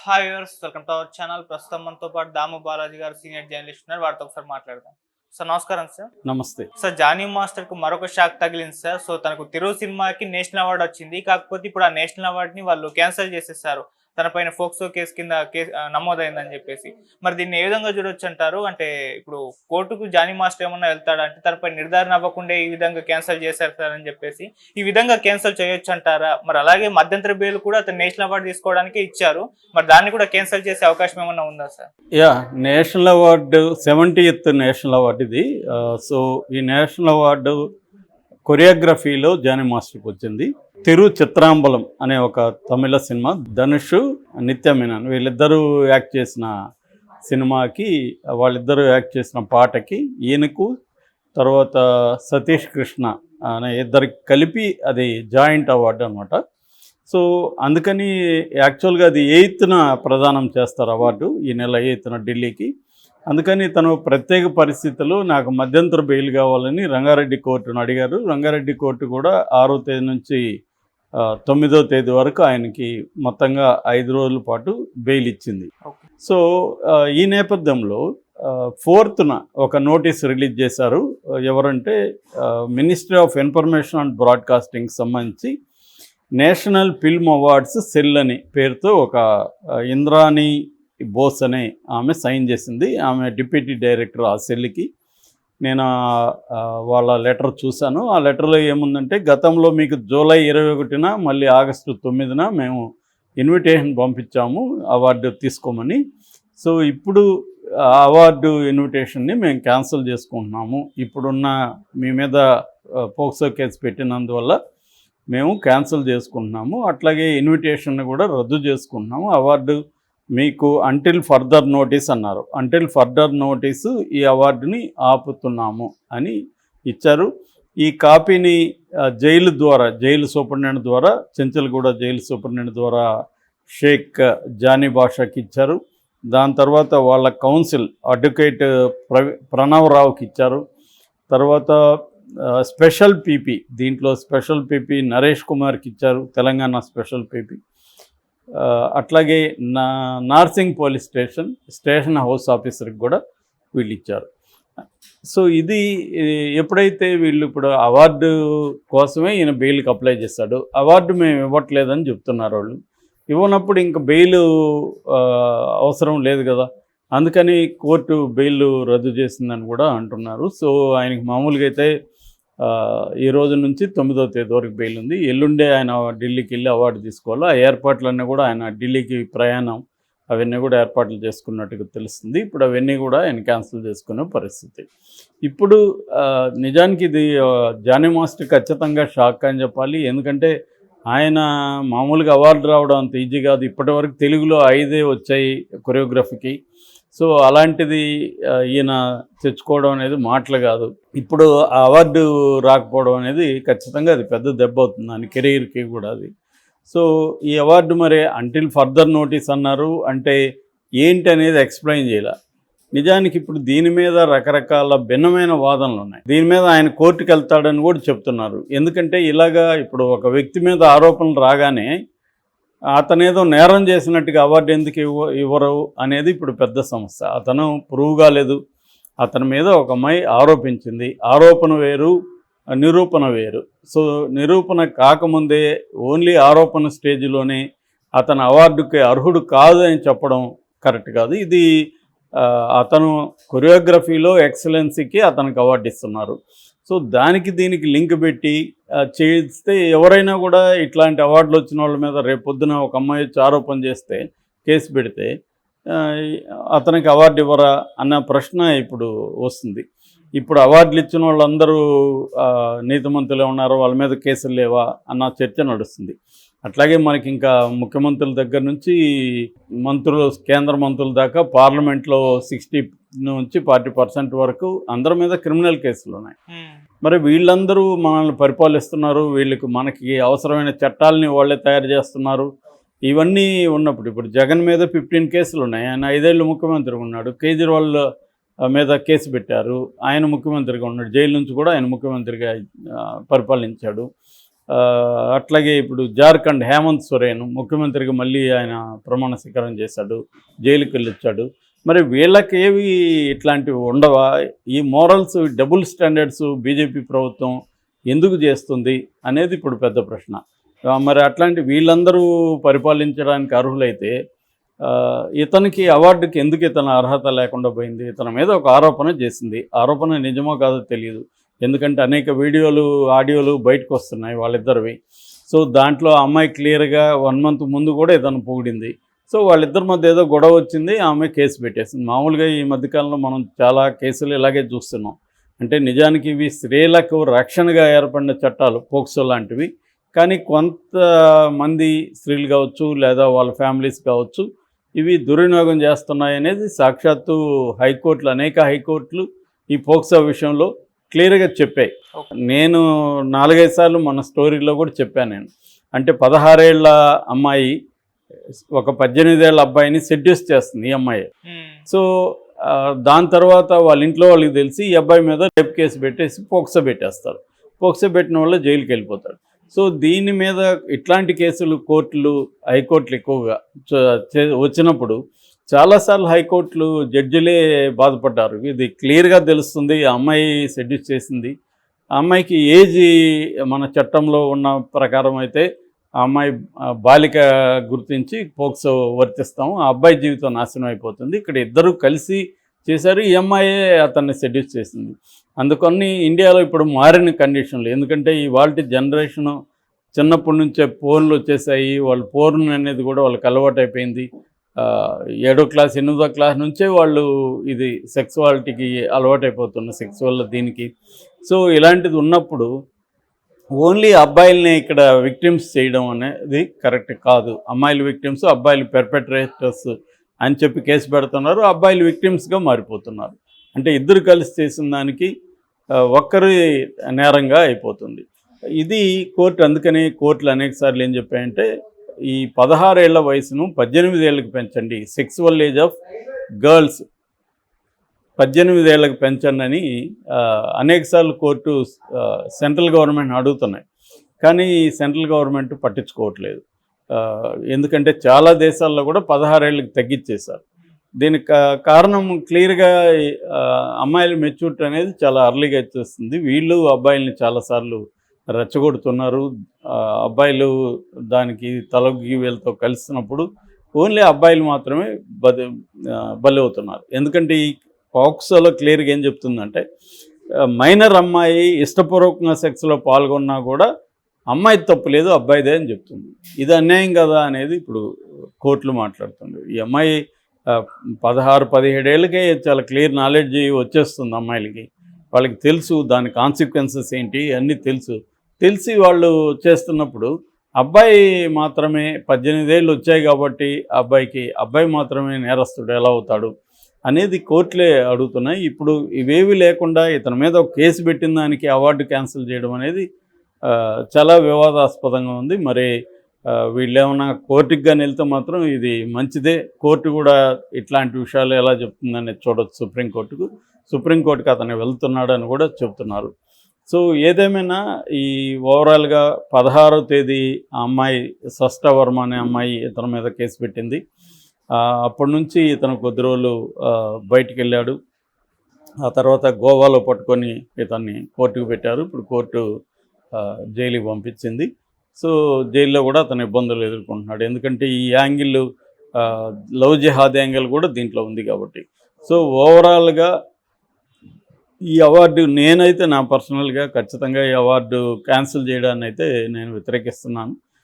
Hi viewers, welcome to our channel. ప్రస్తుతం మనతో పాటు దాము బాలాజీ గారు సీనియర్ జర్నలిస్ట్ ఉన్నారు. వారితో ఒకసారి మాట్లాడదాం. సార్ నమస్కారం సార్. నమస్తే. సార్, జానీ మాస్టర్ కు మరొక షాక్ తగిలింది సార్. సో తనకు తిరు సినిమాకి నేషనల్ అవార్డు వచ్చింది. కాకపోతే ఇప్పుడు ఆ నేషనల్ అవార్డుని వాళ్ళు క్యాన్సిల్ చేసేసారు. తన పైన ఫోక్సో కేసు కింద నమోదైందని చెప్పేసి. మరి దీన్ని ఏ విధంగా చూడొచ్చు అంటారు? అంటే ఇప్పుడు కోర్టుకు జానీ మాస్టర్ ఏమన్నా వెళ్తాడా అంటే తనపై నిర్ధారణ అవ్వకుండా ఈ విధంగా క్యాన్సిల్ చేశారు సార్ అని చెప్పేసి ఈ విధంగా క్యాన్సిల్ చేయొచ్చు అంటారా? మరి అలాగే మధ్యంతర బెయిల్ కూడా అతను నేషనల్ అవార్డు తీసుకోవడానికి ఇచ్చారు. మరి దాన్ని కూడా క్యాన్సిల్ చేసే అవకాశం ఏమన్నా ఉందా sir? National award 70th national award ఇది. సో ఈ నేషనల్ అవార్డు కొరియోగ్రఫీలో జానీ మాస్టర్కి వచ్చింది. తిరు చిత్రాంబలం అనే ఒక తమిళ సినిమా, ధనుష్, నిత్య మీనన్ వీళ్ళిద్దరూ యాక్ట్ చేసిన సినిమాకి, వాళ్ళిద్దరూ యాక్ట్ చేసిన పాటకి ఈయనకు, తర్వాత సతీష్ కృష్ణ అనే ఇద్దరికి కలిపి అది జాయింట్ అవార్డు అనమాట. సో అందుకని యాక్చువల్గా అది 8th ప్రదానం చేస్తారు అవార్డు, ఈ నెల 8th ఢిల్లీకి. అందుకని తను ప్రత్యేక పరిస్థితుల్లో నాకు మధ్యంతర బెయిల్ కావాలని రంగారెడ్డి కోర్టును అడిగారు. రంగారెడ్డి కోర్టు కూడా 6వ తేదీ నుంచి 9వ తేదీ వరకు ఆయనకి మొత్తంగా 5 రోజుల పాటు బెయిల్ ఇచ్చింది. సో ఈ నేపథ్యంలో 4th ఒక నోటీస్ రిలీజ్ చేశారు. ఎవరంటే ministry of information and broadcasting సంబంధించి నేషనల్ ఫిల్మ్ అవార్డ్స్ సెల్ అని పేరుతో ఒక ఇంద్రాణి బోస్ అనే ఆమె సైన్ చేసింది. ఆమె డిప్యూటీ డైరెక్టర్ ఆ సెల్కి. నేను వాళ్ళ లెటర్ చూశాను. ఆ లెటర్లో ఏముందంటే, గతంలో మీకు జూలై 21న మళ్ళీ ఆగస్టు 9న మేము ఇన్విటేషన్ పంపించాము అవార్డు తీసుకోమని. సో ఇప్పుడు ఆ అవార్డు ఇన్విటేషన్ని మేము క్యాన్సిల్ చేసుకుంటున్నాము. ఇప్పుడున్న మీ మీద పోక్సో కేసు పెట్టినందువల్ల మేము క్యాన్సిల్ చేసుకుంటున్నాము. అట్లాగే ఇన్విటేషన్ కూడా రద్దు చేసుకుంటున్నాము. అవార్డు మీకు అంటిల్ ఫర్దర్ నోటీస్ అన్నారు. అంటిల్ ఫర్దర్ నోటీసు ఈ అవార్డుని ఆపుతున్నాము అని ఇచ్చారు. ఈ కాపీని జైలు సూపరింటెండెంట్ ద్వారా, చెంచల్గూడ జైలు సూపరింటెండెంట్ ద్వారా షేక్ జానీ బాషాకి ఇచ్చారు. దాని తర్వాత వాళ్ళ కౌన్సిల్ అడ్వకేట్ ప్రణవ్ రావుకి ఇచ్చారు. తర్వాత స్పెషల్ పీపీ, దీంట్లో స్పెషల్ పీపీ నరేష్ కుమార్కి ఇచ్చారు, తెలంగాణ స్పెషల్ పీపీ. అట్లాగే నార్సింగ్ పోలీస్ స్టేషన్ హౌస్ ఆఫీసర్కి కూడా వీళ్ళు ఇచ్చారు. సో ఇది ఎప్పుడైతే వీళ్ళు ఇప్పుడు అవార్డు కోసమే ఈయన బెయిల్కి అప్లై చేశాడు. అవార్డు మేము ఇవ్వట్లేదని చెప్తున్నారు వాళ్ళు. ఇవ్వనప్పుడు ఇంకా బెయిల్ అవసరం లేదు కదా, అందుకని కోర్టు బెయిల్ రద్దు చేసిందని కూడా అంటున్నారు. సో ఆయనకి మామూలుగా అయితే ఈ రోజు నుంచి 9వ తేదీ వరకు బెయిల్ ఉంది. ఎల్లుండే ఆయన ఢిల్లీకి వెళ్ళి అవార్డు తీసుకోవాలి. ఆ ఏర్పాట్లన్నీ కూడా ఆయన ఢిల్లీకి ప్రయాణం అవన్నీ కూడా ఏర్పాట్లు చేసుకున్నట్టుగా తెలుస్తుంది. ఇప్పుడు అవన్నీ కూడా ఆయన క్యాన్సిల్ చేసుకునే పరిస్థితి. ఇప్పుడు నిజానికి ఇది జానీ మాస్టర్ ఖచ్చితంగా షాక్ అని చెప్పాలి. ఎందుకంటే ఆయన మామూలుగా అవార్డు రావడం అంత ఈజీ కాదు. ఇప్పటివరకు తెలుగులో 5 వచ్చాయి కొరియోగ్రఫీకి. సో అలాంటిది ఈయన తెచ్చుకోవడం అనేది మాటలు కాదు. ఇప్పుడు ఆ అవార్డు రాకపోవడం అనేది ఖచ్చితంగా అది పెద్ద దెబ్బ అవుతుంది ఆయన కెరీర్కి కూడా అది. సో ఈ అవార్డు మరి అంటిల్ ఫర్దర్ నోటీస్ అన్నారు, అంటే ఏంటి అనేది ఎక్స్ప్లెయిన్ చేయాల. నిజానికి ఇప్పుడు దీని మీద రకరకాల భిన్నమైన వాదనలు ఉన్నాయి. దీని మీద ఆయన కోర్టుకు వెళ్తాడని కూడా చెప్తున్నారు. ఎందుకంటే ఇలాగా ఇప్పుడు ఒక వ్యక్తి మీద ఆరోపణలు రాగానే అతనేదో నేరం చేసినట్టుగా అవార్డు ఎందుకు ఇవ్వరు అనేది ఇప్పుడు పెద్ద సమస్య. అతను ప్రూవ్ కాలేదు. అతని మీద ఒక అమ్మాయి ఆరోపించింది. ఆరోపణ వేరు, నిరూపణ వేరు. సో నిరూపణ కాకముందే ఓన్లీ ఆరోపణ స్టేజ్లోనే అతను అవార్డుకి అర్హుడు కాదు అని చెప్పడం కరెక్ట్ కాదు. ఇది అతను కొరియోగ్రఫీలో ఎక్సలెన్సీకి అతనికి అవార్డు ఇస్తున్నారు. సో దానికి దీనికి లింక్ పెట్టి చేస్తే ఎవరైనా కూడా ఇట్లాంటి అవార్డులు వచ్చిన వాళ్ళ మీద రేపొద్దున ఒక అమ్మాయి వచ్చి ఆరోపణ చేస్తే, కేసు పెడితే అతనికి అవార్డు ఇవ్వరా అన్న ప్రశ్న ఇప్పుడు వస్తుంది. ఇప్పుడు అవార్డులు ఇచ్చిన వాళ్ళందరూ నీతిమంతులే ఉన్నారు, వాళ్ళ మీద కేసులు లేవా అన్న చర్చ నడుస్తుంది. అట్లాగే మనకి ఇంకా ముఖ్యమంత్రుల దగ్గర నుంచి మంత్రులు, కేంద్ర మంత్రుల దాకా పార్లమెంట్లో 60 నుంచి 40% వరకు అందరి మీద క్రిమినల్ కేసులు ఉన్నాయి. మరి వీళ్ళందరూ మనల్ని పరిపాలిస్తున్నారు, వీళ్ళకి మనకి అవసరమైన చట్టాలని వాళ్ళే తయారు చేస్తున్నారు. ఇవన్నీ ఉన్నప్పుడు ఇప్పుడు జగన్ మీద 15 కేసులు ఉన్నాయి. ఆయన 5 ఏళ్ళు ముఖ్యమంత్రి ఉన్నాడు. కేజ్రీవాల్ మీద కేసు పెట్టారు, ఆయన ముఖ్యమంత్రిగా ఉన్నాడు. జైలు నుంచి కూడా ఆయన ముఖ్యమంత్రిగా పరిపాలించాడు. అట్లాగే ఇప్పుడు జార్ఖండ్ హేమంత్ సోరెన్ ముఖ్యమంత్రిగా మళ్ళీ ఆయన ప్రమాణ స్వీకారం చేశాడు, జైలుకి వెళ్ళొచ్చాడు. మరి వీళ్ళకేవి ఇట్లాంటివి ఉండవా? ఈ మోరల్స్ డబుల్ స్టాండర్డ్స్ బీజేపీ ప్రభుత్వం ఎందుకు చేస్తుంది అనేది ఇప్పుడు పెద్ద ప్రశ్న. మరి అట్లాంటి వీళ్ళందరూ పరిపాలించడానికి అర్హులైతే ఇతనికి అవార్డుకి ఎందుకు ఇతను అర్హత లేకుండా పోయింది? ఇతని మీద ఒక ఆరోపణ చేసింది. ఆరోపణ నిజమో కాదో తెలియదు, ఎందుకంటే అనేక వీడియోలు ఆడియోలు బయటకు వస్తున్నాయి వాళ్ళిద్దరివి. సో దాంట్లో ఆ అమ్మాయి క్లియర్గా 1 month ముందు కూడా ఇతను పొగిడింది. సో వాళ్ళిద్దరి మధ్య ఏదో గొడవ వచ్చింది, ఆమె కేసు పెట్టేసింది. మామూలుగా ఈ మధ్యకాలంలో మనం చాలా కేసులు ఇలాగే చూస్తున్నాం. అంటే నిజానికి ఇవి స్త్రీలకు రక్షణగా ఏర్పడిన చట్టాలు, పోక్సో లాంటివి. కానీ కొంతమంది స్త్రీలు కావచ్చు లేదా వాళ్ళ ఫ్యామిలీస్ కావచ్చు ఇవి దుర్వినియోగం చేస్తున్నాయి అనేది సాక్షాత్తు హైకోర్టులు, అనేక హైకోర్టులు ఈ పోక్సో విషయంలో క్లియర్గా చెప్పాయి. నేను 4-5 సార్లు మన స్టోరీలో కూడా చెప్పాను నేను. అంటే 16 ఏళ్ల అమ్మాయి ఒక 18 ఏళ్ల అబ్బాయిని సెడ్యూస్ చేస్తుంది ఈ అమ్మాయి. సో దాని తర్వాత వాళ్ళ ఇంట్లో వాళ్ళకి తెలిసి ఈ అబ్బాయి మీద రేప్ కేసు పెట్టేసి పోక్సో పెట్టేస్తారు. పోక్సో పెట్టిన వల్ల జైలుకి వెళ్ళిపోతాడు. సో దీని మీద ఇట్లాంటి కేసులు కోర్టులు, హైకోర్టులు ఎక్కువగా వచ్చినప్పుడు చాలాసార్లు హైకోర్టులు జడ్జిలే బాధపడ్డారు. ఇది క్లియర్గా తెలుస్తుంది, ఆ అమ్మాయి సెడ్యూస్ చేసింది. ఆ అమ్మాయికి ఏజ్ మన చట్టంలో ఉన్న ప్రకారం అయితే ఆ అమ్మాయి బాలిక గుర్తించి పోక్సో వర్తిస్తాము, ఆ అబ్బాయి జీవితం నాశనం అయిపోతుంది. ఇక్కడ ఇద్దరు కలిసి చేశారు, ఈ అమ్మాయే అతన్ని సెడ్యూస్ చేసింది. అందుకని ఇండియాలో ఇప్పుడు మారిన కండిషన్లు, ఎందుకంటే ఇవాళ జనరేషను చిన్నప్పటి నుంచే ఫోన్లు వచ్చేసాయి. వాళ్ళు ఫోన్ అనేది కూడా వాళ్ళకి అలవాటు అయిపోయింది. 7వ క్లాస్ 8వ క్లాస్ నుంచే వాళ్ళు ఇది సెక్సువాలిటీకి అలవాటైపోతున్న సెక్సువల్ దీనికి. సో ఇలాంటిది ఉన్నప్పుడు ఓన్లీ అబ్బాయిల్ని ఇక్కడ విక్టిమ్స్ చేయడం అనేది కరెక్ట్ కాదు. అమ్మాయిలు విక్టిమ్స్, అబ్బాయిలు పెర్పెట్రేటర్స్ అని చెప్పి కేసు పెడుతున్నారు, అబ్బాయిలు విక్టిమ్స్గా మారిపోతున్నారు. అంటే ఇద్దరు కలిసి చేసిన దానికి ఒక్కరి నేరంగా అయిపోతుంది. ఇది కోర్టు, అందుకని కోర్టులు అనేక సార్లు ఏం చెప్పాయంటే ఈ 16 ఏళ్ల వయసును 18 ఏళ్ళకి పెంచండి, సెక్సువల్ ఏజ్ ఆఫ్ గర్ల్స్ 18 ఏళ్ళకి పెంచండి అని అనేకసార్లు కోర్టు సెంట్రల్ గవర్నమెంట్ అడుగుతున్నాయి. కానీ సెంట్రల్ గవర్నమెంట్ పట్టించుకోవట్లేదు. ఎందుకంటే చాలా దేశాల్లో కూడా 16 ఏళ్ళకి తగ్గించేశారు. దీనికి కారణం క్లియర్గా అమ్మాయిల మెచ్యూరిటీ అనేది చాలా అర్లీగా వచ్చేస్తుంది. వీళ్ళు అబ్బాయిల్ని చాలాసార్లు రెచ్చగొడుతున్నారు. అబ్బాయిలు దానికి తలొగ్గి వీళ్ళతో కలిసినప్పుడు ఓన్లీ అబ్బాయిలు మాత్రమే బలవుతున్నారు. ఎందుకంటే ఈ పోక్సోలో క్లియర్గా ఏం చెప్తుందంటే మైనర్ అమ్మాయి ఇష్టపూర్వకంగా సెక్స్లో పాల్గొన్నా కూడా అమ్మాయి తప్పు లేదు, అబ్బాయిదే అని చెప్తుంది. ఇది అన్యాయం కదా అనేది ఇప్పుడు కోర్టులు మాట్లాడుతుంది. ఈ అమ్మాయి 16-17 ఏళ్ళకే చాలా క్లియర్ నాలెడ్జ్ వచ్చేస్తుంది అమ్మాయిలకి. వాళ్ళకి తెలుసు దాని కాన్సిక్వెన్సెస్ ఏంటి అన్నీ తెలిసి వాళ్ళు చేస్తున్నప్పుడు అబ్బాయి మాత్రమే 18 ఏళ్ళు వచ్చాయి కాబట్టి అబ్బాయి మాత్రమే నేరస్తుడు ఎలా అవుతాడు అనేది కోర్టులే అడుగుతున్నాయి. ఇప్పుడు ఇవేవి లేకుండా ఇతని మీద ఒక కేసు పెట్టిన దానికి అవార్డు క్యాన్సిల్ చేయడం అనేది చాలా వివాదాస్పదంగా ఉంది. మరి వీళ్ళు ఏమన్నా కోర్టుకి కానీ వెళ్తే మాత్రం ఇది మంచిదే. కోర్టు కూడా ఇట్లాంటి విషయాలు ఎలా చెప్తుందనేది చూడొచ్చు. సుప్రీంకోర్టుకి అతను వెళ్తున్నాడని కూడా చెప్తున్నారు. సో ఏదేమైనా ఈ ఓవరాల్గా 16వ తేదీ ఆ అమ్మాయి షష్ఠ వర్మ అనే అమ్మాయి ఇతని మీద కేసు పెట్టింది. అప్పటి నుంచి ఇతను కొద్ది రోజులు బయటికి వెళ్ళాడు. ఆ తర్వాత గోవాలో పట్టుకొని ఇతన్ని కోర్టుకు పెట్టారు. ఇప్పుడు కోర్టు జైలుకి పంపించింది. సో జైల్లో కూడా అతను ఇబ్బందులు ఎదుర్కొంటున్నాడు. ఎందుకంటే ఈ యాంగిల్ లవ్ జిహాద్ యాంగిల్ కూడా దీంట్లో ఉంది కాబట్టి. సో ఓవరాల్గా ఈ అవార్డు నేనైతే నా పర్సనల్గా ఖచ్చితంగా ఈ అవార్డు క్యాన్సిల్ చేయడాన్ని అయితే నేను వ్యతిరేకిస్తున్నాను.